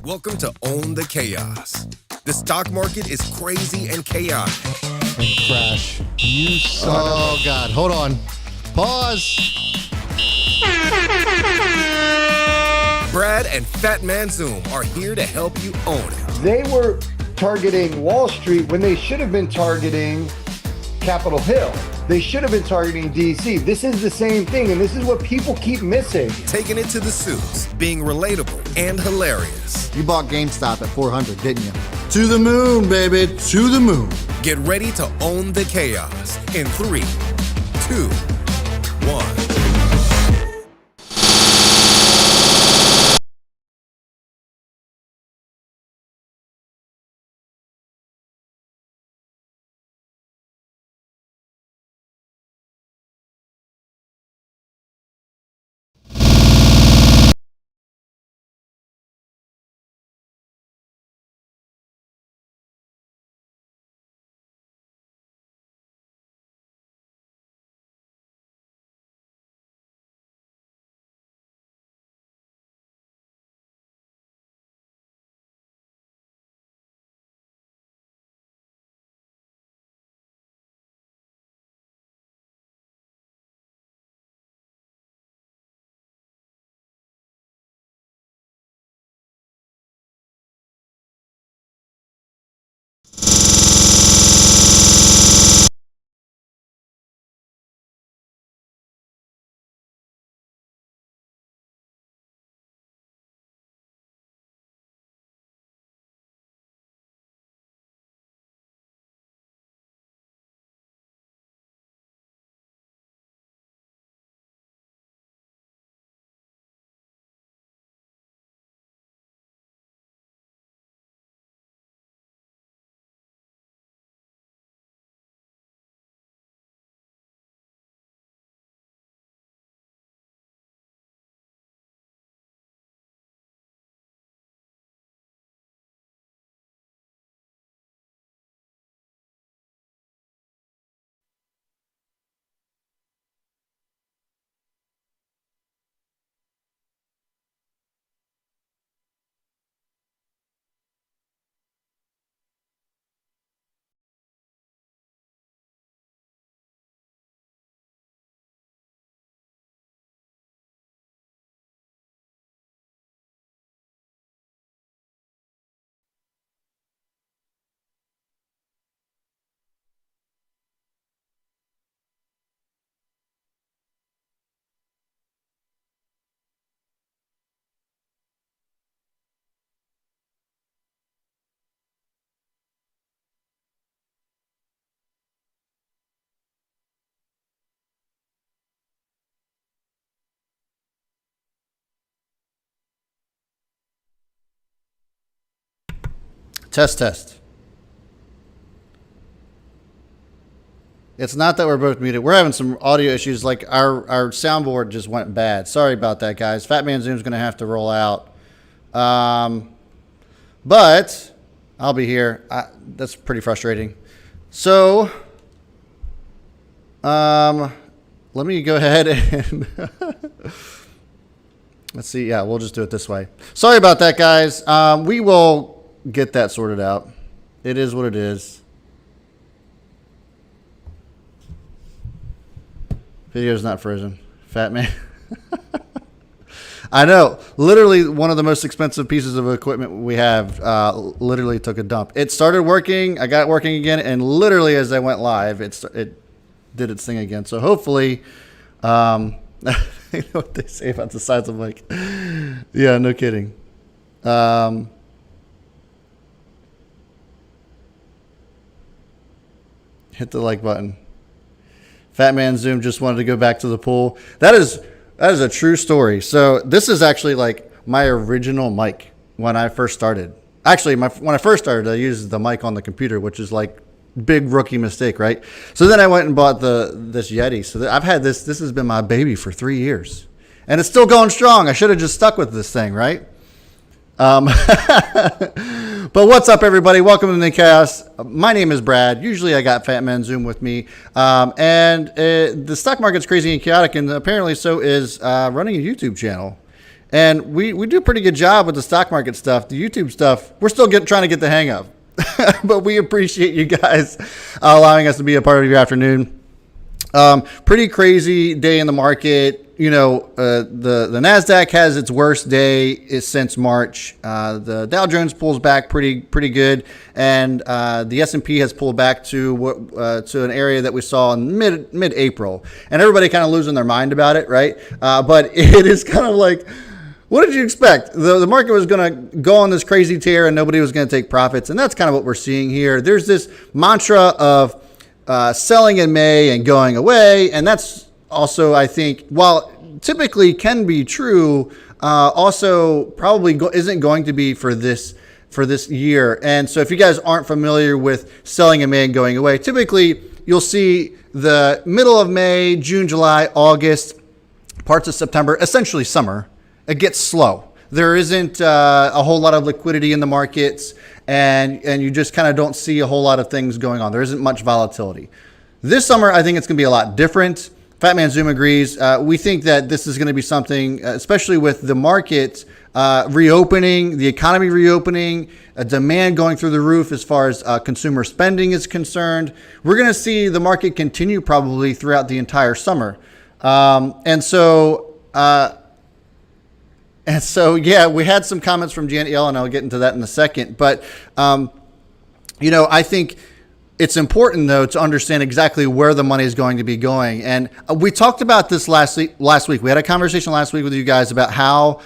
Welcome to Own the Chaos. The stock market is crazy and chaotic. And crash. You son of a... Oh, God. Hold on. Pause. Brad and Fat Man Zoom are here to help you own it. They were targeting Wall Street when they should have been targeting Capitol Hill. They should have been targeting DC. This is the same thing, and this is what people keep missing. Taking it to the suits, being relatable and hilarious. You bought GameStop at 400, didn't you? To the moon, baby. To the moon. Get ready to own the chaos in 3, 2, 1. Test. It's not that we're both muted. We're having some audio issues. Like our soundboard just went bad. Sorry about that, guys. Fat Man Zoom's going to have to roll out. But I'll be here. That's pretty frustrating. So, let me go ahead and let's see. Yeah, we'll just do it this way. Sorry about that, guys. We will get that sorted out. It is what it is. Video's not frozen. Fat Man. I know. Literally one of the most expensive pieces of equipment we have literally took a dump. It started working. I got it working again. And literally as I went live, it did its thing again. So hopefully, you know what they say about the size of like, yeah, no kidding. Hit the like button. Fat Man Zoom just wanted to go back to the pool. That is a true story. So this is actually like my original mic when I first started. Actually, when I first started, I used the mic on the computer, which is like big rookie mistake, right? So then I went and bought this Yeti. So I've had this. This has been my baby for 3 years, and it's still going strong. I should have just stuck with this thing, right? But what's up, everybody? Welcome to the Chaos. My name is Brad. Usually I got Fat Man Zoom with me. And the stock market's crazy and chaotic, and apparently so is running a YouTube channel. And we do a pretty good job with the stock market stuff. The YouTube stuff, we're still trying to get the hang of. But we appreciate you guys allowing us to be a part of your afternoon. Pretty crazy day in the market. You know, the NASDAQ has its worst day since March. The Dow Jones pulls back pretty good, and the S&P has pulled back to an area that we saw in mid-April, and everybody kind of losing their mind about it, right? But it is kind of like, what did you expect? The market was going to go on this crazy tear, and nobody was going to take profits, and that's kind of what we're seeing here. There's this mantra of selling in May and going away, and that's also, I think, while typically can be true, also probably isn't going to be for this year. And so if you guys aren't familiar with selling in May and going away, typically you'll see the middle of May, June, July, August, parts of September, essentially summer, it gets slow. There isn't a whole lot of liquidity in the markets, and you just kind of don't see a whole lot of things going on. There isn't much volatility. This summer, I think it's going to be a lot different. Fat Man Zoom agrees. We think that this is going to be something, especially with the market reopening, the economy reopening, demand going through the roof as far as consumer spending is concerned. We're going to see the market continue probably throughout the entire summer. And so, yeah, we had some comments from Janet Yellen. I'll get into that in a second. But, you know, I think it's important, though, to understand exactly where the money is going to be going. And we talked about this last week. We had a conversation last week with you guys about how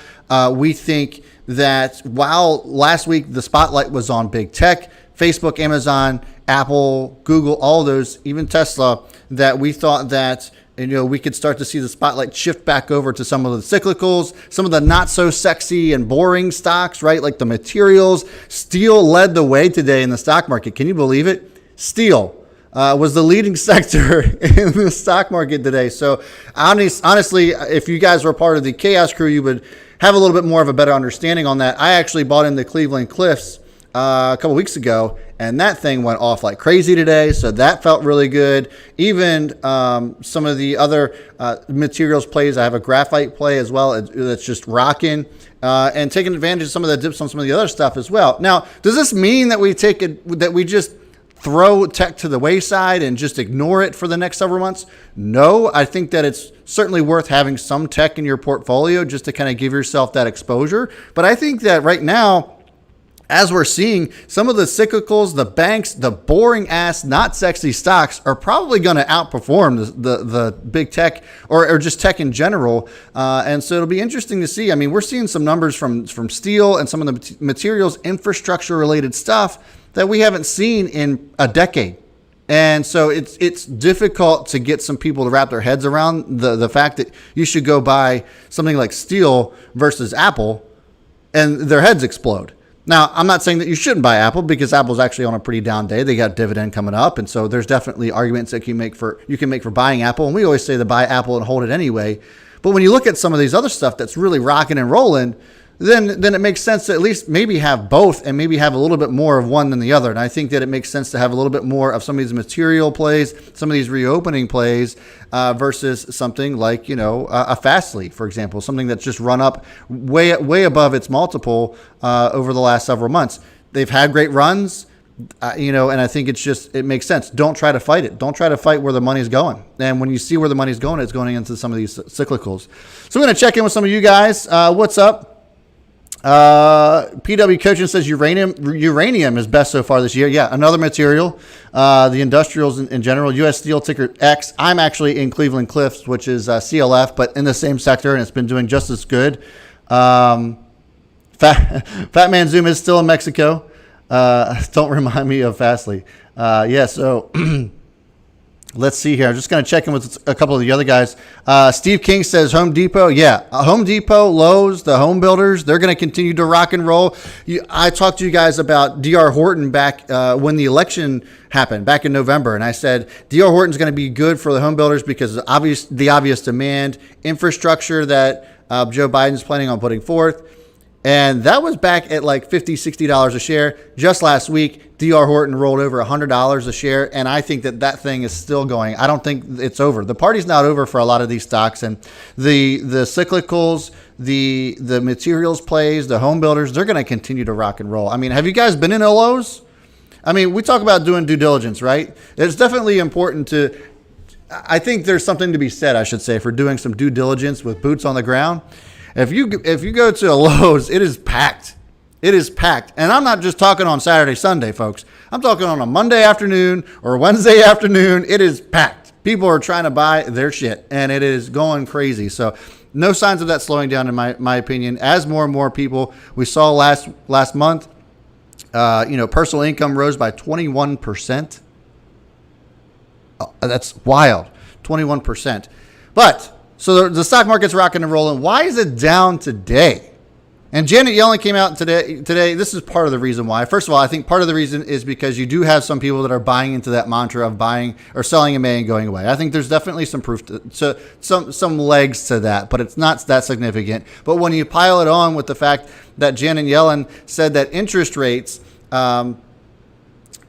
we think that while last week the spotlight was on big tech, Facebook, Amazon, Apple, Google, all those, even Tesla, that we thought that, you know, we could start to see the spotlight shift back over to some of the cyclicals, some of the not so sexy and boring stocks, right? Like the materials. Steel led the way today in the stock market. Can you believe it? Steel was the leading sector in the stock market today. So honestly, if you guys were part of the Chaos Crew, you would have a little bit more of a better understanding on that. I actually bought in the Cleveland Cliffs a couple weeks ago, and that thing went off like crazy today. So that felt really good. Even some of the other materials plays, I have a graphite play as well that's just rocking. And taking advantage of some of the dips on some of the other stuff as well. Now, does this mean that we just throw tech to the wayside and just ignore it for the next several months? No, I think that it's certainly worth having some tech in your portfolio just to kind of give yourself that exposure. But I think that right now, as we're seeing, some of the cyclicals, the banks, the boring ass, not sexy stocks are probably going to outperform the big tech or just tech in general. And so it'll be interesting to see. I mean, we're seeing some numbers from steel and some of the materials, infrastructure related stuff that we haven't seen in a decade. And so it's difficult to get some people to wrap their heads around the fact that you should go buy something like steel versus Apple and their heads explode. Now, I'm not saying that you shouldn't buy Apple because Apple's actually on a pretty down day. They got dividend coming up. And so there's definitely arguments that you can make for buying Apple. And we always say to buy Apple and hold it anyway. But when you look at some of these other stuff that's really rocking and rolling, then it makes sense to at least maybe have both and maybe have a little bit more of one than the other. And I think that it makes sense to have a little bit more of some of these material plays, some of these reopening plays versus something like, you know, a Fastly, for example, something that's just run up way above its multiple over the last several months. They've had great runs, you know, and I think it makes sense. Don't try to fight it. Don't try to fight where the money's going. And when you see where the money's going, it's going into some of these cyclicals. So I'm going to check in with some of you guys. What's up? PW Coaching says uranium is best so far this year. Yeah, another material. The industrials in general. U.S. Steel ticker X. I'm actually in Cleveland Cliffs, which is CLF, but in the same sector, and it's been doing just as good. Fat Man Zoom is still in Mexico. Don't remind me of Fastly. Yeah, so let's see here. I'm just going to check in with a couple of the other guys. Steve King says Home Depot. Yeah, Home Depot, Lowe's, the home builders, they're going to continue to rock and roll. I talked to you guys about D.R. Horton back when the election happened back in November. And I said D.R. Horton's going to be good for the home builders because the obvious demand, infrastructure that Joe Biden's planning on putting forth. And that was back at like $50, $60 a share. Just last week, D.R. Horton rolled over $100 a share, and I think that thing is still going. I don't think it's over. The party's not over for a lot of these stocks, and the cyclicals, the materials plays, the home builders, they're going to continue to rock and roll. I mean, have you guys been in LOs? I mean, we talk about doing due diligence, right? It's definitely important to, I think there's something to be said, I should say, for doing some due diligence with boots on the ground. If you go to a Lowe's, it is packed. It is packed. And I'm not just talking on Saturday, Sunday, folks. I'm talking on a Monday afternoon or Wednesday afternoon. It is packed. People are trying to buy their shit, and it is going crazy. So no signs of that slowing down, in my opinion. As more and more people, we saw last month, personal income rose by 21%. That's wild, 21%. But so the stock market's rocking and rolling. Why is it down today? And Janet Yellen came out today. This is part of the reason why. First of all, I think part of the reason is because you do have some people that are buying into that mantra of buying or selling in May and going away. I think there's definitely some proof to some legs to that, but it's not that significant. But when you pile it on with the fact that Janet Yellen said that interest rates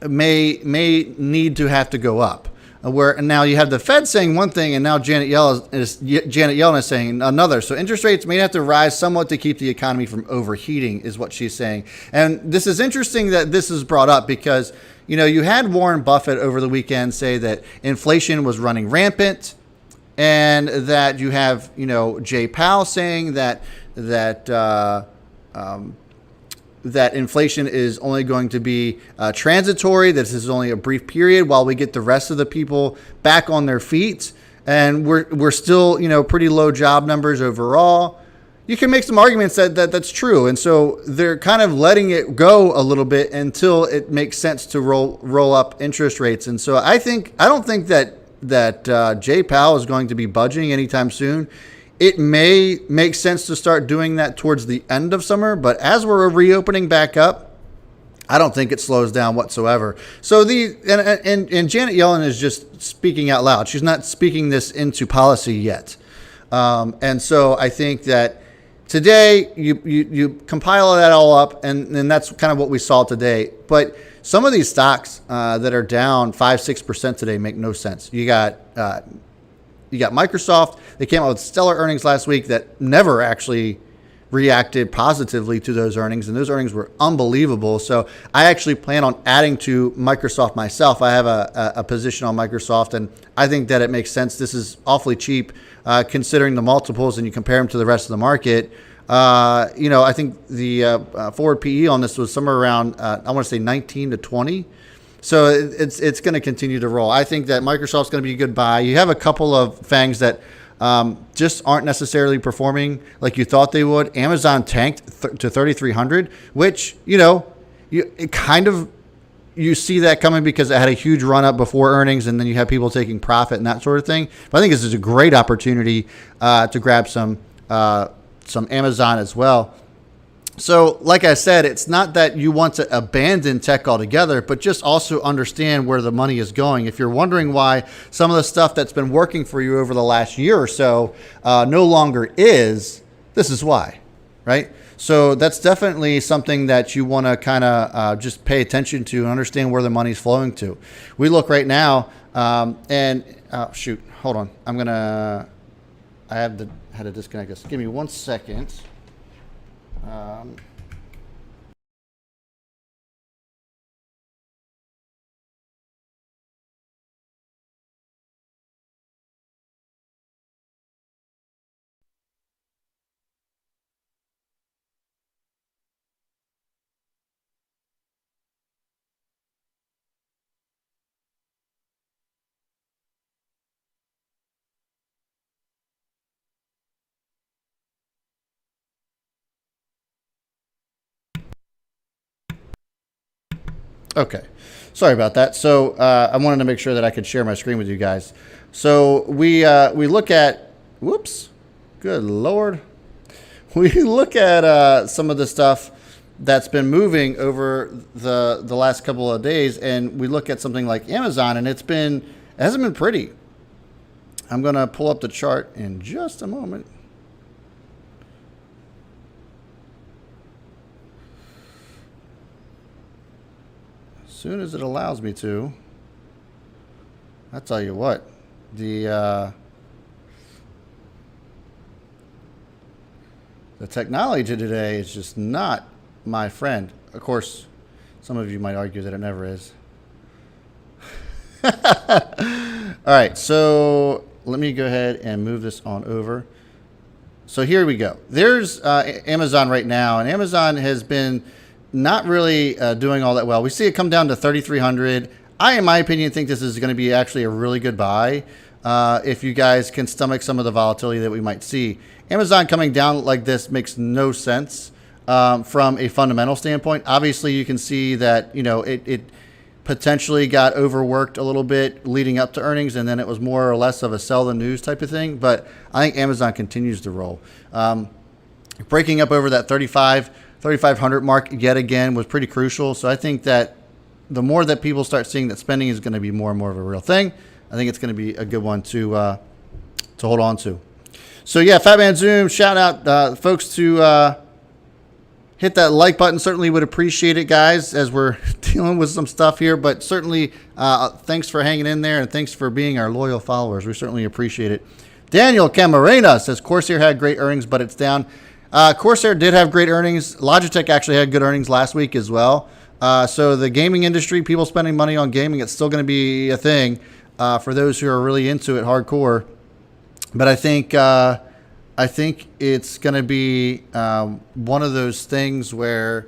may need to have to go up. Where now you have the Fed saying one thing, and now Janet Yellen is saying another. So interest rates may have to rise somewhat to keep the economy from overheating, is what she's saying. And this is interesting that this is brought up because you had Warren Buffett over the weekend say that inflation was running rampant, and that you have Jay Powell saying that inflation is only going to be transitory. This is only a brief period while we get the rest of the people back on their feet. And we're still, pretty low job numbers overall. You can make some arguments that that's true. And so they're kind of letting it go a little bit until it makes sense to roll up interest rates. And so I don't think that Jay Powell is going to be budging anytime soon. It may make sense to start doing that towards the end of summer, but as we're reopening back up, I don't think it slows down whatsoever. So and Janet Yellen is just speaking out loud. She's not speaking this into policy yet. And so I think that today you compile that all up, and that's kind of what we saw today. But some of these stocks that are down 5-6% today make no sense. You got Microsoft. They came out with stellar earnings last week that never actually reacted positively to those earnings, and those earnings were unbelievable. So I actually plan on adding to Microsoft myself. I have a position on Microsoft, and I think that it makes sense. This is awfully cheap considering the multiples, and you compare them to the rest of the market. I think the forward PE on this was somewhere around, I want to say 19 to 20. So it's going to continue to roll. I think that Microsoft's going to be a good buy. You have a couple of FANGs that just aren't necessarily performing like you thought they would. Amazon tanked to 3,300, which, you see that coming because it had a huge run up before earnings, and then you have people taking profit and that sort of thing. But I think this is a great opportunity to grab some Amazon as well. So, like I said, it's not that you want to abandon tech altogether, but just also understand where the money is going. If you're wondering why some of the stuff that's been working for you over the last year or so no longer is, this is why, right? So that's definitely something that you want to kind of just pay attention to and understand where the money's flowing to. We look right now, hold on. I had to disconnect this. Give me 1 second. Okay, sorry about that. So I wanted to make sure that I could share my screen with you guys. So we look at, whoops, good Lord. We look at some of the stuff that's been moving over the last couple of days, and we look at something like Amazon, and it hasn't been pretty. I'm going to pull up the chart in just a moment. Soon as it allows me to, I tell you what, The technology today is just not my friend. Of course, some of you might argue that it never is. All right, so let me go ahead and move this on over. So here we go. There's Amazon right now, and Amazon has been not really doing all that well. We see it come down to 3,300. I, in my opinion, think this is going to be actually a really good buy if you guys can stomach some of the volatility that we might see. Amazon coming down like this makes no sense from a fundamental standpoint. Obviously, you can see that it potentially got overworked a little bit leading up to earnings, and then it was more or less of a sell the news type of thing. But I think Amazon continues to roll. Breaking up over that 3,500 mark yet again was pretty crucial. So I think that the more that people start seeing that spending is going to be more and more of a real thing, I think it's going to be a good one to hold on to. So yeah, Fat Man Zoom, shout out folks to hit that like button. Certainly would appreciate it, guys, as we're dealing with some stuff here. But certainly, thanks for hanging in there, and thanks for being our loyal followers. We certainly appreciate it. Daniel Camarena says Corsair had great earnings, but it's down. Corsair did have great earnings. Logitech actually had good earnings last week as well. So the gaming industry, people spending money on gaming, it's still going to be a thing for those who are really into it hardcore. But I think it's going to be one of those things where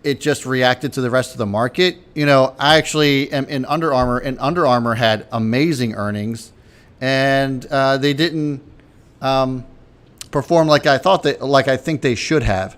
it just reacted to the rest of the market. I actually am in Under Armour, and Under Armour had amazing earnings, and they didn't perform like I think they should have.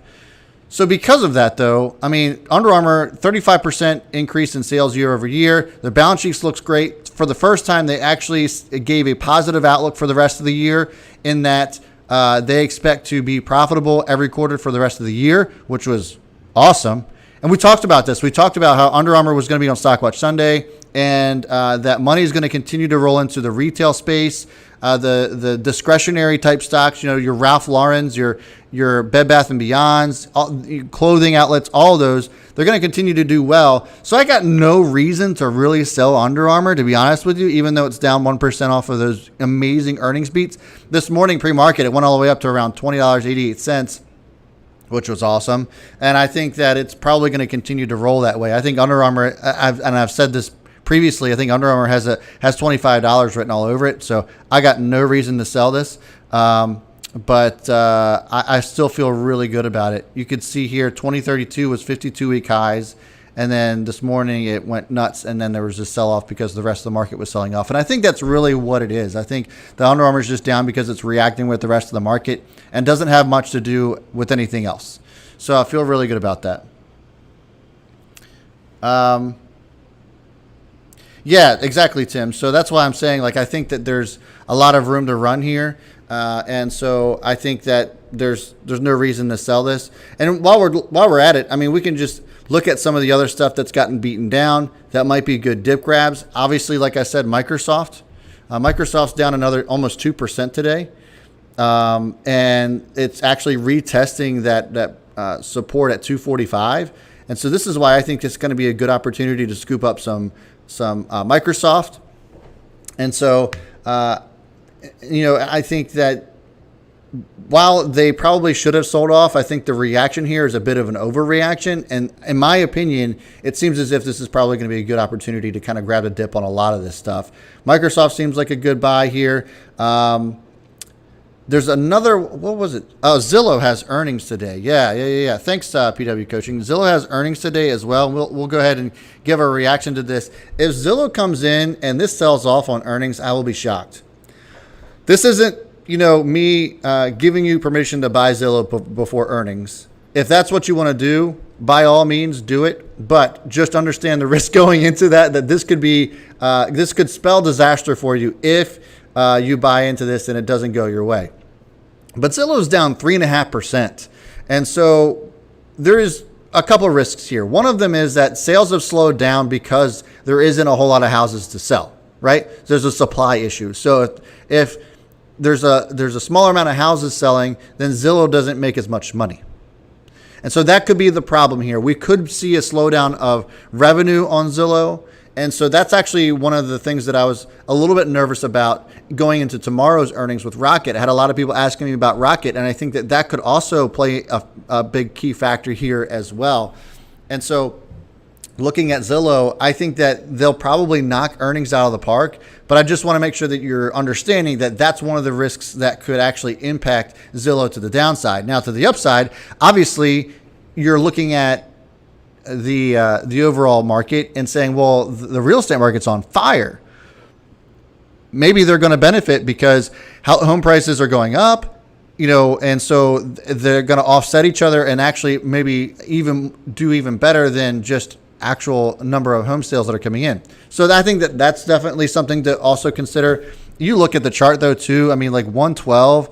So because of that, though, Under Armour, 35% increase in sales year over year. Their balance sheet looks great. For the first time, they actually gave a positive outlook for the rest of the year in that they expect to be profitable every quarter for the rest of the year, which was awesome. And we talked about this. We talked about how Under Armour was going to be on Stockwatch Sunday, and that money is going to continue to roll into the retail space, the discretionary type stocks. Your Ralph Lauren's, your Bed Bath and Beyond's, clothing outlets, all of those. They're going to continue to do well. So I got no reason to really sell Under Armour, to be honest with you, even though it's down 1% off of those amazing earnings beats. This morning pre-market, it went all the way up to around $20.88. Which was awesome. And I think that it's probably going to continue to roll that way. I think Under Armour, I've said this previously, I think Under Armour has $25 written all over it. So I got no reason to sell this. But I still feel really good about it. You could see here 2032 was 52-week highs. And then this morning it went nuts, and then there was a sell-off because the rest of the market was selling off. And I think that's really what it is. I think the Under Armour is just down because it's reacting with the rest of the market and doesn't have much to do with anything else. So I feel really good about that. Yeah, exactly, Tim. So that's why I'm saying, I think that there's a lot of room to run here. And so I think that there's no reason to sell this. And while we're at it, we can just look at some of the other stuff that's gotten beaten down. That might be good dip grabs. Obviously, like I said, Microsoft. Microsoft's down another almost 2% today. And it's actually retesting that support at 245. And so this is why I think it's going to be a good opportunity to scoop up some Microsoft. And so, I think that while they probably should have sold off, I think the reaction here is a bit of an overreaction. And in my opinion, it seems as if this is probably going to be a good opportunity to kind of grab a dip on a lot of this stuff. Microsoft seems like a good buy here. There's another, what was it? Oh, Zillow has earnings today. Yeah. Thanks, PW Coaching. Zillow has earnings today as well. We'll go ahead and give a reaction to this. If Zillow comes in and this sells off on earnings, I will be shocked. This isn't, me giving you permission to buy Zillow before earnings. If that's what you want to do, by all means, do it. But just understand the risk going into that this could be, this could spell disaster for you if you buy into this and it doesn't go your way. But Zillow's down 3.5%. And so there is a couple of risks here. One of them is that sales have slowed down because there isn't a whole lot of houses to sell, right? There's a supply issue. So if there's a smaller amount of houses selling, then Zillow doesn't make as much money. And so that could be the problem here. We could see a slowdown of revenue on Zillow And so that's actually one of the things that I was a little bit nervous about going into tomorrow's earnings with Rocket. I had a lot of people asking me about Rocket, and I think that that could also play a big key factor here as well. And so looking at Zillow, I think that they'll probably knock earnings out of the park, but I just want to make sure that you're understanding that that's one of the risks that could actually impact Zillow to the downside. Now, to the upside, obviously, you're looking at the overall market and saying, well, the real estate market's on fire. Maybe they're going to benefit because home prices are going up, and so they're going to offset each other and actually maybe even do even better than just actual number of home sales that are coming in. So I think that that's definitely something to also consider. You look at the chart though too. I mean, like 112,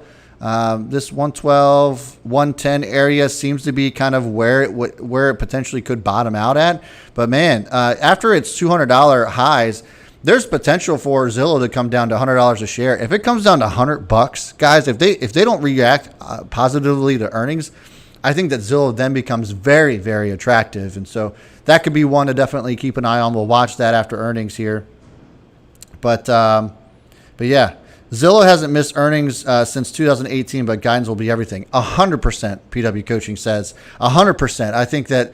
this 112, 110 area seems to be kind of where it potentially could bottom out at. But man, after its $200 highs, there's potential for Zillow to come down to $100 a share. If it comes down to $100, guys, if they don't react positively to earnings, I think that Zillow then becomes very, very attractive. And so that could be one to definitely keep an eye on. We'll watch that after earnings here. But yeah, Zillow hasn't missed earnings since 2018, but guidance will be everything. 100%, PW Coaching says. 100%. I think that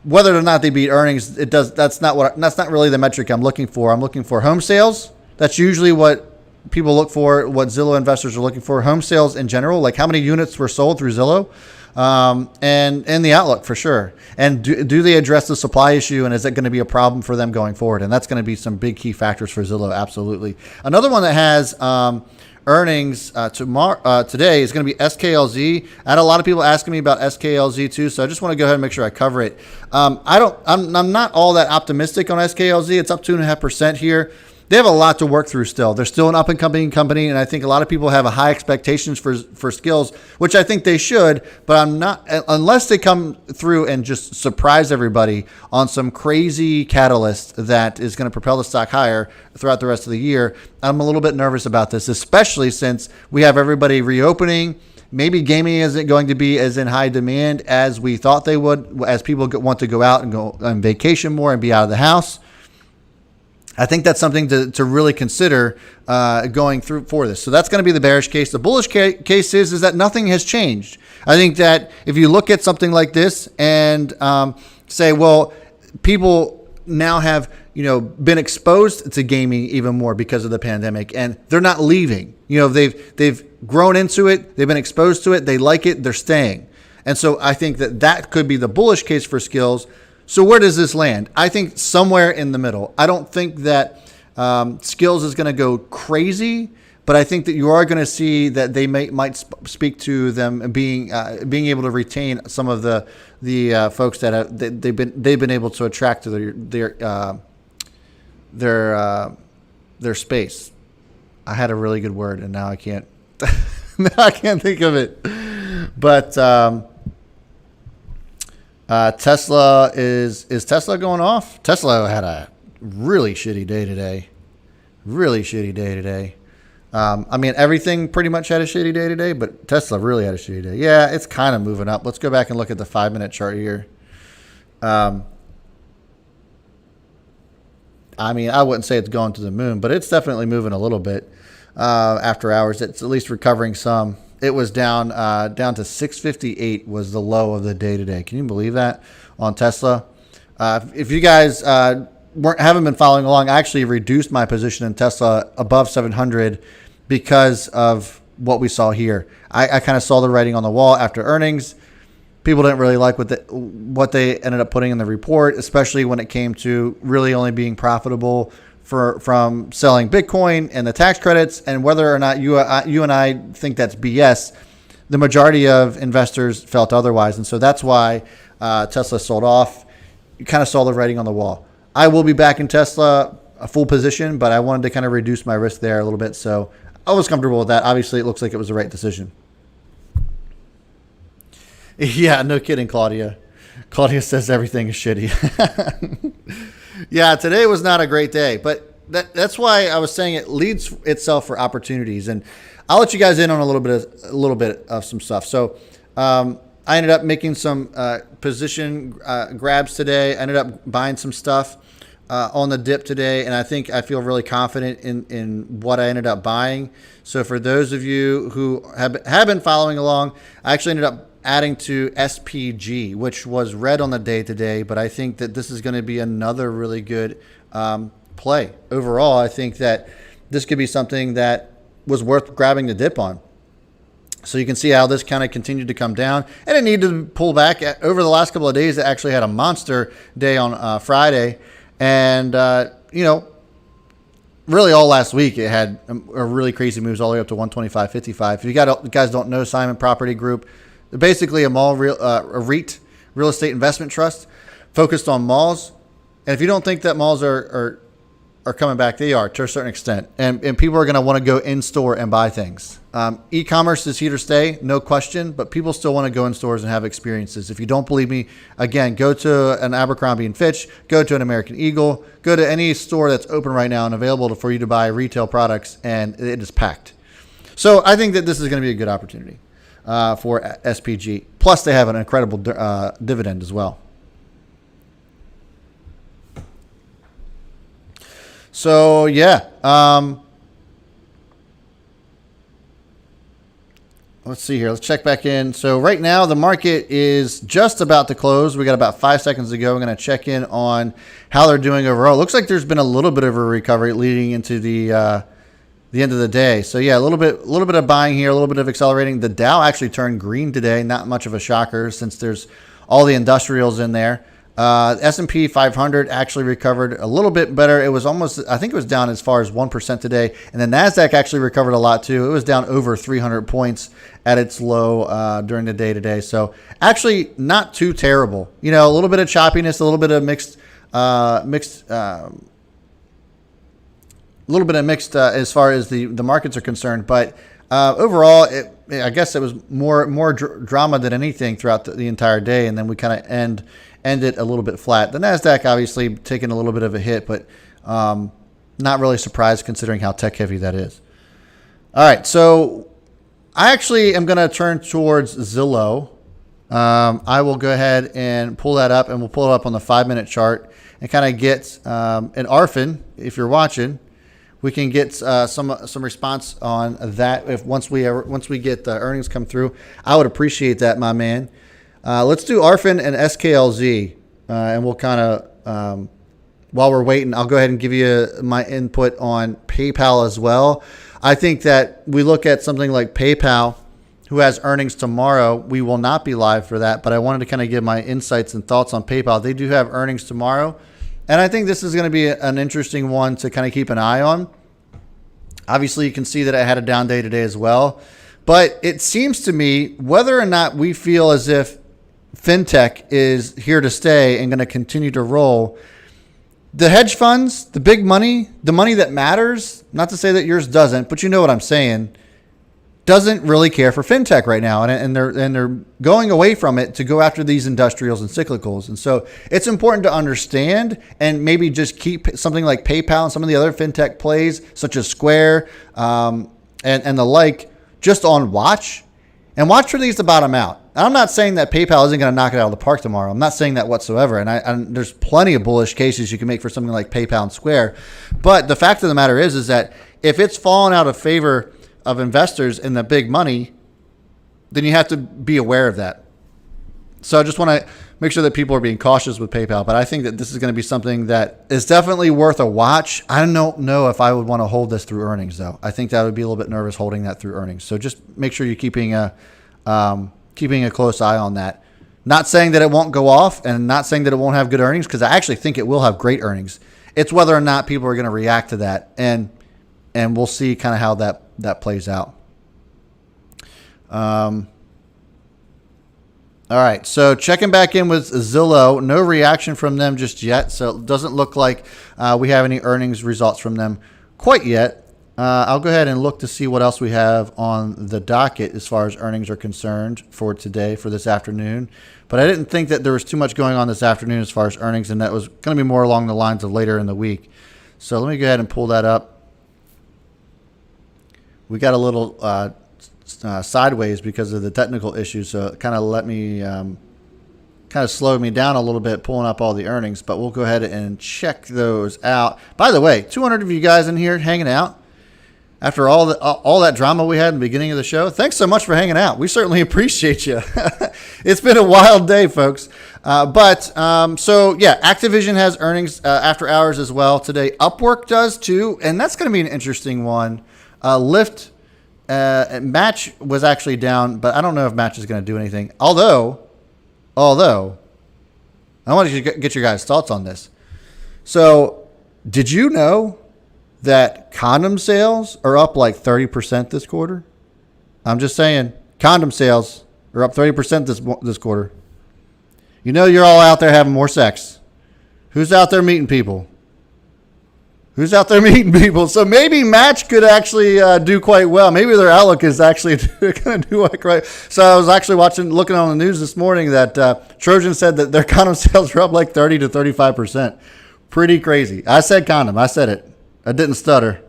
whether or not they beat earnings, that's not really the metric I'm looking for. I'm looking for home sales. That's usually what people look for, what Zillow investors are looking for. Home sales in general, like how many units were sold through Zillow. And the outlook for sure. And do they address the supply issue, and is it going to be a problem for them going forward? And that's going to be some big key factors for Zillow. Absolutely. Another one that has earnings today is going to be SKLZ. I had a lot of people asking me about SKLZ too, so I just want to go ahead and make sure I cover it. I'm not all that optimistic on SKLZ. It's up 2.5% here. They have a lot to work through still. They're still an up-and-coming company, and I think a lot of people have a high expectations for skills, which I think they should, but I'm not, unless they come through and just surprise everybody on some crazy catalyst that is going to propel the stock higher throughout the rest of the year. I'm a little bit nervous about this, especially since we have everybody reopening. Maybe gaming isn't going to be as in high demand as we thought they would, as people want to go out and go on vacation more and be out of the house. I think that's something to really consider going through for this. So that's going to be the bearish case. The bullish case is that nothing has changed. I think that if you look at something like this and say, well, people now have been exposed to gaming even more because of the pandemic, and they're not leaving. They've grown into it. They've been exposed to it. They like it. They're staying. And so I think that could be the bullish case for skills. So where does this land? I think somewhere in the middle. I don't think that skills is going to go crazy, but I think that you are going to see that they might speak to them being able to retain some of the folks that they've been able to attract to their space. I had a really good word and now I can't think of it, but. Tesla is Tesla going off? Tesla had a really shitty day today. I mean, everything pretty much had a shitty day today, but Tesla really had a shitty day. Yeah, it's kind of moving up. Let's go back and look at the 5-minute chart here. I mean, I wouldn't say it's going to the moon, but it's definitely moving a little bit after hours. It's at least recovering some. It was down to 658 was the low of the day today. Can you believe that on Tesla? If you guys haven't been following along, I actually reduced my position in Tesla above 700 because of what we saw here. I kind of saw the writing on the wall after earnings. People didn't really like what they ended up putting in the report, especially when it came to really only being profitable from selling Bitcoin and the tax credits, and whether or not you and I think that's BS, the majority of investors felt otherwise. And so that's why Tesla sold off. You kind of saw the writing on the wall. I will be back in Tesla, a full position, but I wanted to kind of reduce my risk there a little bit. So I was comfortable with that. Obviously, it looks like it was the right decision. Yeah, no kidding, Claudia. Claudia says everything is shitty. Yeah, today was not a great day, but that's why I was saying it leads itself for opportunities. And I'll let you guys in on a little bit of some stuff. So I ended up making some position grabs today. I ended up buying some stuff. on the dip today, and I think I feel really confident in what I ended up buying. So for those of you who have been following along, I actually ended up adding to SPG, which was red on the day today, but I think that this is going to be another really good play. Overall, I think that this could be something that was worth grabbing the dip on. So you can see how this kind of continued to come down, and it needed to pull back. Over the last couple of days, it actually had a monster day on Friday, and really all last week it had a really crazy moves all the way up to 125.55. If you guys don't know Simon Property Group, they're basically a REIT, real estate investment trust, focused on malls. And if you don't think that malls are coming back, they are to a certain extent. And people are going to want to go in store and buy things. E-commerce is here to stay, no question, but people still want to go in stores and have experiences. If you don't believe me, again, go to an Abercrombie & Fitch, go to an American Eagle, go to any store that's open right now and available for you to buy retail products, and it is packed. So I think that this is going to be a good opportunity for SPG. Plus, they have an incredible dividend as well. So, yeah. Let's see here. Let's check back in. So right now the market is just about to close. We got about 5 seconds to go. We're going to check in on how they're doing overall. Looks like there's been a little bit of a recovery leading into the end of the day. So yeah, a little bit of buying here, a little bit of accelerating. The Dow actually turned green today. Not much of a shocker since there's all the industrials in there. S&P 500 actually recovered a little bit better. It was I think it was down as far as 1% today. And the NASDAQ actually recovered a lot too. It was down over 300 points at its low during the day today. So actually not too terrible. A little bit of choppiness, a little bit of mixed as far as the markets are concerned. But overall, I guess it was more drama than anything throughout the entire day. And then we kind of end it a little bit flat. The NASDAQ obviously taking a little bit of a hit, but not really surprised considering how tech heavy that is. All right, so I actually am going to turn towards Zillow. I will go ahead and pull that up, and we'll pull it up on the 5-minute chart and kind of get an ARFN, if you're watching. We can get some response on that if once we get the earnings come through. I would appreciate that, my man. Let's do ARFN and SKLZ, and we'll kind of, while we're waiting, I'll go ahead and give you my input on PayPal as well. I think that we look at something like PayPal, who has earnings tomorrow. We will not be live for that, but I wanted to kind of give my insights and thoughts on PayPal. They do have earnings tomorrow, and I think this is going to be an interesting one to kind of keep an eye on. Obviously, you can see that it had a down day today as well, but it seems to me, whether or not we feel as if fintech is here to stay and going to continue to roll, the hedge funds, the big money, the money that matters, not to say that yours doesn't, but you know what I'm saying, doesn't really care for fintech right now, and they're going away from it to go after these industrials and cyclicals. And so it's important to understand and maybe just keep something like PayPal and some of the other fintech plays such as Square and the like just on watch, and watch for these to bottom out. I'm not saying that PayPal isn't going to knock it out of the park tomorrow. I'm not saying that whatsoever. And there's plenty of bullish cases you can make for something like PayPal and Square. But the fact of the matter is that if it's fallen out of favor of investors in the big money, then you have to be aware of that. So I just want to make sure that people are being cautious with PayPal. But I think that this is going to be something that is definitely worth a watch. I don't know if I would want to hold this through earnings, though. I think that would be a little bit nervous holding that through earnings. So just make sure you're keeping a close eye on that. Not saying that it won't go off, and not saying that it won't have good earnings, because I actually think it will have great earnings. It's whether or not people are going to react to that, and we'll see kind of how that plays out. All right, so checking back in with Zillow, no reaction from them just yet, so it doesn't look like we have any earnings results from them quite yet. I'll go ahead and look to see what else we have on the docket as far as earnings are concerned for today, for this afternoon. But I didn't think that there was too much going on this afternoon as far as earnings, and that was going to be more along the lines of later in the week. So let me go ahead and pull that up. We got a little sideways because of the technical issues, so kind of let me kind of slowed me down a little bit pulling up all the earnings, but we'll go ahead and check those out. By the way, 200 of you guys in here hanging out after all that drama we had in the beginning of the show. Thanks so much for hanging out. We certainly appreciate you. It's been a wild day, folks. So yeah, Activision has earnings after hours as well today. Upwork does too, and that's going to be an interesting one. Lyft, Match was actually down, but I don't know if Match is going to do anything. Although, I want to get your guys' thoughts on this. So, did you know that condom sales are up like 30% this quarter? I'm just saying, condom sales are up 30% this quarter. You know you're all out there having more sex. Who's out there meeting people? So maybe Match could actually do quite well. Maybe their outlook is actually going to do like right. So I was actually looking on the news this morning that Trojan said that their condom sales are up like 30 to 35%. Pretty crazy. I said condom. I said it. I didn't stutter.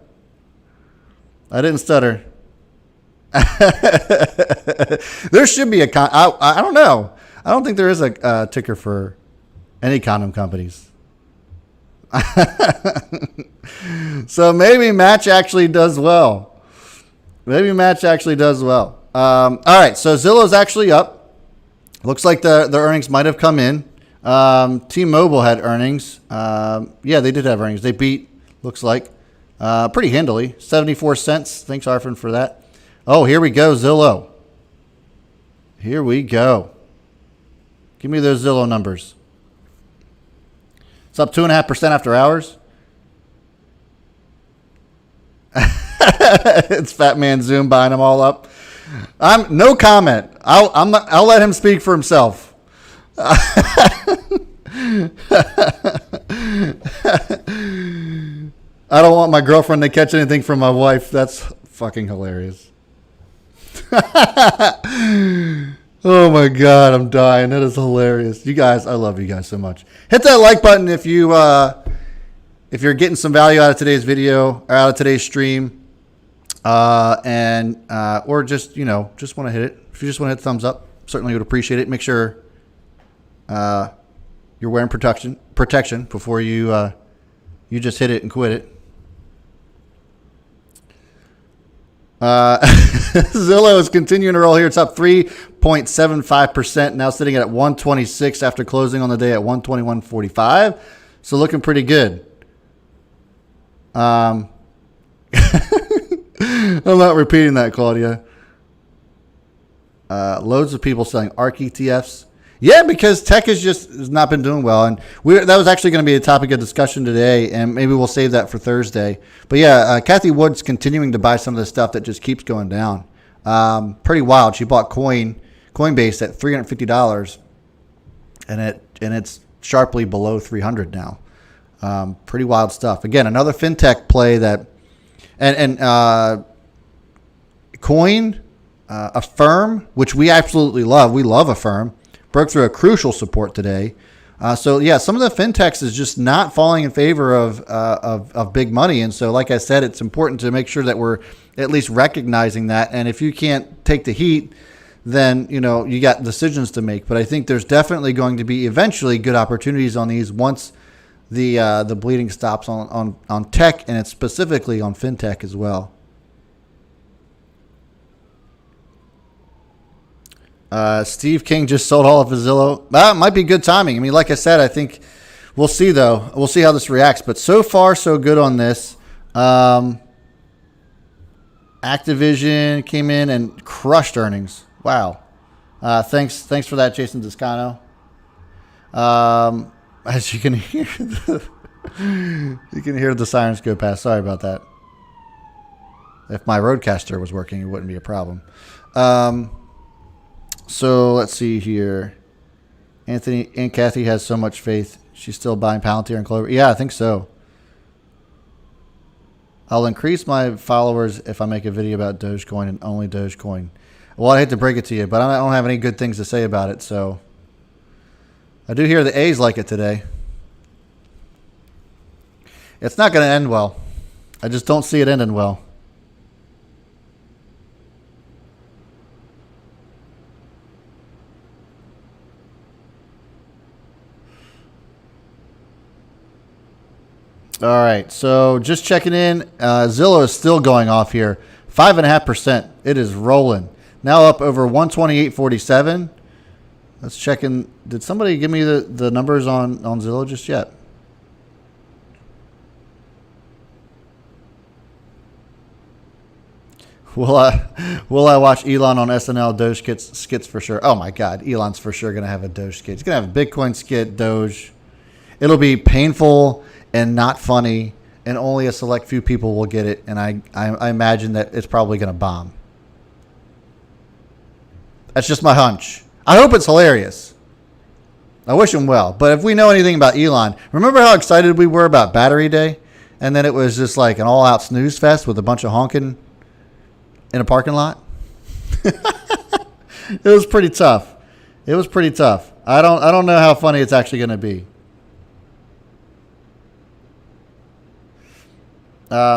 There should be a I don't know. I don't think there is a ticker for any condom companies. So maybe Match actually does well. All right, so Zillow's actually up. Looks like the earnings might have come in. T-Mobile had earnings. Yeah, they did have earnings. They beat, looks like, pretty handily. 74 cents. Thanks, Arfin, for that. Oh, here we go, Zillow. Here we go. Give me those Zillow numbers. It's up 2.5% after hours. It's Fat Man Zoom buying them all up. I'm no comment. I'll let him speak for himself. I don't want my girlfriend to catch anything from my wife. That's fucking hilarious. Oh my God, I'm dying. That is hilarious. You guys, I love you guys so much. Hit that like button if you're getting some value out of today's video or out of today's stream. Or just want to hit it. If you just want to hit thumbs up, certainly would appreciate it. Make sure you're wearing protection before you just hit it and quit it. Zillow is continuing to roll here. It's up 3.75%, now sitting at 126 after closing on the day at 121.45. So looking pretty good. I'm not repeating that, Claudia. Loads of people selling ARK ETFs. Yeah, because tech has not been doing well, and that was actually going to be a topic of discussion today, and maybe we'll save that for Thursday. But yeah, Kathy Wood's continuing to buy some of the stuff that just keeps going down. Pretty wild. She bought Coinbase at $350, and it's sharply below 300 now. Pretty wild stuff. Again, another fintech play that, and Coin, Affirm, which we absolutely love. We love Affirm. Broke through a crucial support today. So yeah, some of the fintechs is just not falling in favor of big money. And so, like I said, it's important to make sure that we're at least recognizing that. And if you can't take the heat, then you got decisions to make. But I think there's definitely going to be eventually good opportunities on these once the bleeding stops on tech, and it's specifically on fintech as well. Steve King just sold all of his Zillow. That might be good timing. I mean, like I said, I think we'll see, though. We'll see how this reacts. But so far, so good on this. Activision came in and crushed earnings. Wow. Thanks for that, Jason Descano. As you can hear, you can hear the sirens go past. Sorry about that. If my Roadcaster was working, it wouldn't be a problem. So let's see here. Anthony and Kathy has so much faith. She's still buying Palantir and Clover. Yeah, I think so. I'll increase my followers if I make a video about Dogecoin and only Dogecoin. Well, I hate to break it to you, but I don't have any good things to say about it. So I do hear the A's like it today. It's not going to end well. I just don't see it ending well. All right, so just checking in. Zillow is still going off here, 5.5%. It is rolling now, up over 128.47. Let's check in. Did somebody give me the numbers on Zillow just yet? Will I watch Elon on SNL Doge skits for sure? Oh my God, Elon's for sure gonna have a Doge skit. He's gonna have a Bitcoin skit, Doge. It'll be painful and not funny, and only a select few people will get it. And I imagine that it's probably gonna bomb. That's just my hunch. I hope it's hilarious. I wish him well. But if we know anything about Elon, remember how excited we were about Battery Day, and then it was just like an all-out snooze fest with a bunch of honking in a parking lot. It was pretty tough. It was pretty tough. I don't know how funny it's actually going to be.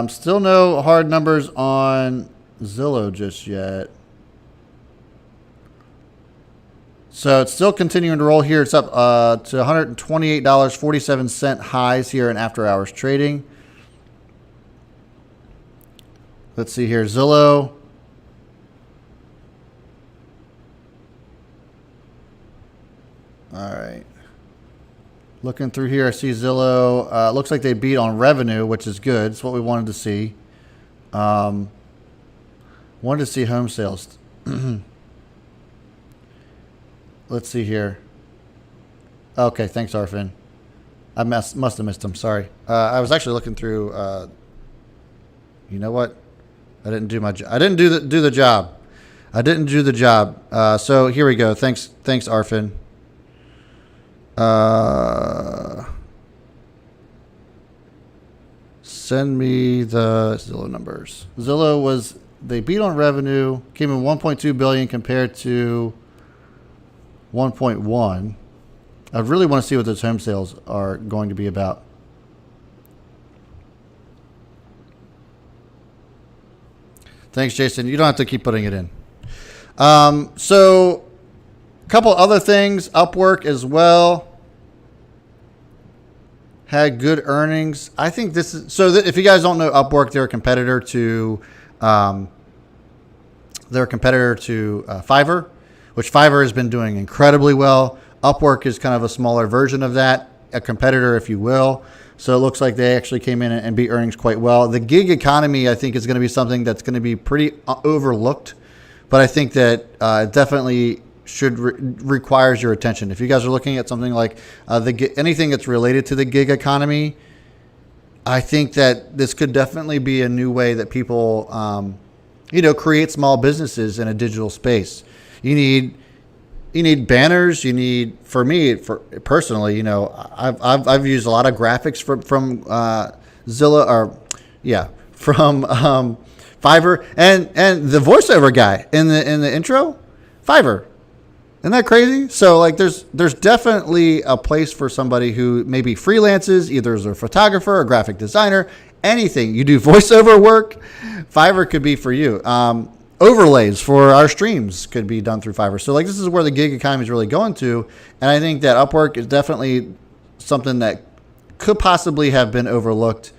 Still no hard numbers on Zillow just yet. So it's still continuing to roll here. It's up to $128.47 highs here in after hours trading. Let's see here. Zillow. All right. Looking through here, I see Zillow. Looks like they beat on revenue, which is good. It's what we wanted to see. Wanted to see home sales. Let's see here. Okay, thanks, Arfin. I must have missed them. Sorry. I was actually looking through. You know what? I didn't do my job. I didn't do the job. I didn't do the job. So here we go. Thanks, Arfin. Send me the Zillow numbers. Zillow they beat on revenue, came in 1.2 billion compared to 1.1. I really want to see what those home sales are going to be about. Thanks, Jason. You don't have to keep putting it in. So a couple other things. Upwork as well had good earnings. I think this is so. If you guys don't know Upwork, they're a competitor to Fiverr, which Fiverr has been doing incredibly well. Upwork is kind of a smaller version of that, a competitor, if you will. So it looks like they actually came in and beat earnings quite well. The gig economy, I think, is going to be something that's going to be pretty overlooked, but I think that definitely requires your attention. If you guys are looking at something like anything that's related to the gig economy, I think that this could definitely be a new way that people, create small businesses in a digital space. You need banners. You need, for me, personally, I've used a lot of graphics from Zillow from Fiverr, and the voiceover guy in the intro, Fiverr. Isn't that crazy? So like, there's definitely a place for somebody who maybe freelances, either as a photographer, a graphic designer, anything. You do voiceover work, Fiverr could be for you. Overlays for our streams could be done through Fiverr. So like, this is where the gig economy is really going to. And I think that Upwork is definitely something that could possibly have been overlooked,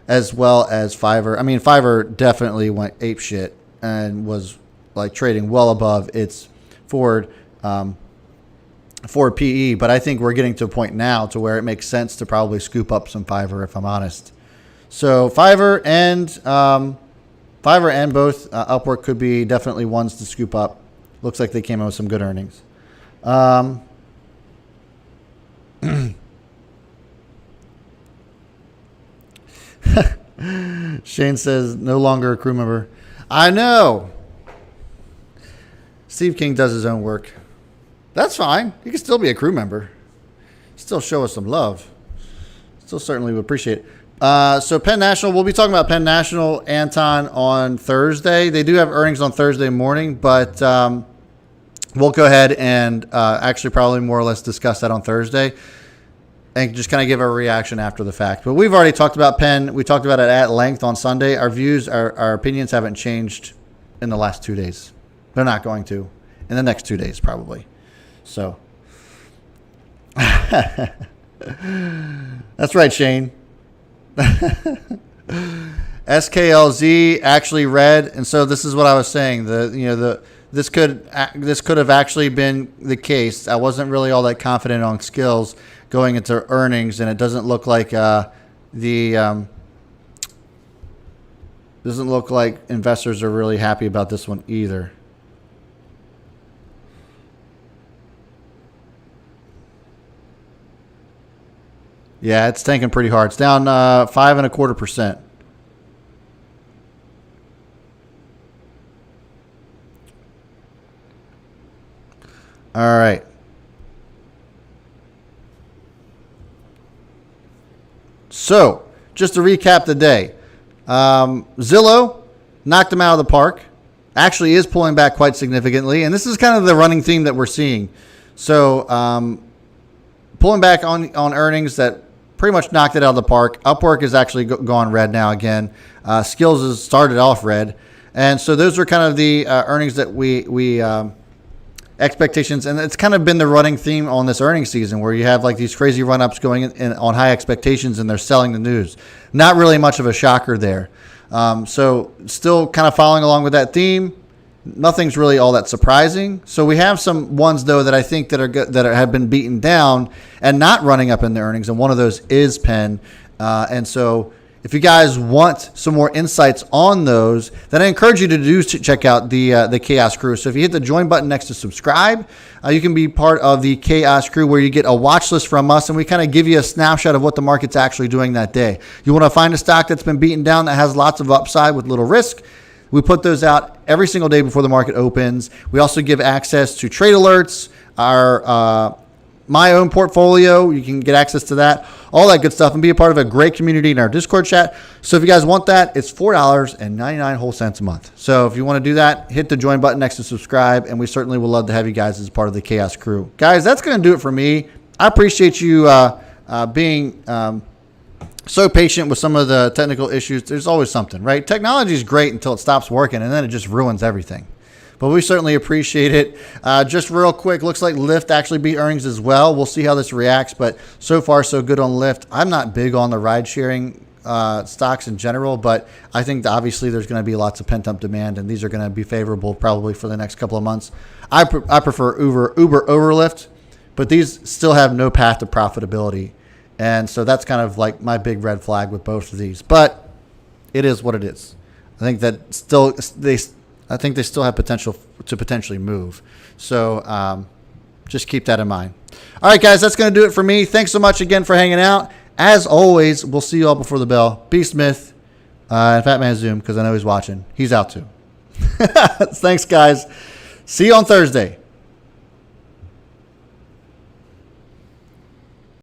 as well as Fiverr. I mean, Fiverr definitely went apeshit and was like trading well above its forward PE. But I think we're getting to a point now to where it makes sense to probably scoop up some Fiverr, if I'm honest. So Fiverr and both Upwork could be definitely ones to scoop up. Looks like they came in with some good earnings. Shane says, no longer a crew member. I know. Steve King does his own work. That's fine. You can still be a crew member. Still show us some love. Still certainly would appreciate it. So Penn National, we'll be talking about Penn National, Anton, on Thursday. They do have earnings on Thursday morning, but we'll go ahead and actually probably more or less discuss that on Thursday and just kind of give a reaction after the fact. But we've already talked about Penn. We talked about it at length on Sunday. Our views, our opinions haven't changed in the last 2 days. They're not going to in the next 2 days probably. So that's right, Shane. SKLZ actually read, and so this is what I was saying. This could have actually been the case. I wasn't really all that confident on skills going into earnings, and it doesn't look like doesn't look like investors are really happy about this one either. Yeah, it's tanking pretty hard. It's down 5.25%. All right. So, just to recap the day, Zillow knocked them out of the park. Actually is pulling back quite significantly, and this is kind of the running theme that we're seeing. So, pulling back on earnings that pretty much knocked it out of the park. Upwork is actually gone red now again. Skills has started off red. And so those are kind of the earnings that we expectations, and it's kind of been the running theme on this earnings season, where you have like these crazy run-ups going in on high expectations, and they're selling the news. Not really much of a shocker there. So still kind of following along with that theme. Nothing's really all that surprising. So we have some ones though that I think that are good, have been beaten down and not running up in the earnings, and one of those is Penn. And so if you guys want some more insights on those, then I encourage you to check out the Chaos Crew. So if you hit the join button next to subscribe, you can be part of the Chaos Crew, where you get a watch list from us, and we kind of give you a snapshot of what the market's actually doing that day. You want to find a stock that's been beaten down that has lots of upside with little risk. We put those out every single day before the market opens. We also give access to trade alerts, our my own portfolio. You can get access to that, all that good stuff, and be a part of a great community in our Discord chat. So if you guys want that, it's $4.99 a month. So if you want to do that, hit the join button next to subscribe, and we certainly would love to have you guys as part of the Chaos Crew. Guys, that's going to do it for me. I appreciate you being so patient with some of the technical issues. There's always something, right? Technology is great until it stops working, and then it just ruins everything. But we certainly appreciate it. Just real quick, looks like Lyft actually beat earnings as well. We'll see how this reacts, but so far so good on Lyft. I'm not big on the ride-sharing stocks in general, but I think that obviously there's going to be lots of pent-up demand, and these are going to be favorable probably for the next couple of months. I prefer Uber over Lyft, but these still have no path to profitability. And so that's kind of like my big red flag with both of these. But it is what it is. I think that they still have potential to potentially move. So just keep that in mind. All right, guys, that's going to do it for me. Thanks so much again for hanging out. As always, we'll see you all before the bell. B. Smith and Fat Man Zoom, because I know he's watching. He's out too. Thanks, guys. See you on Thursday.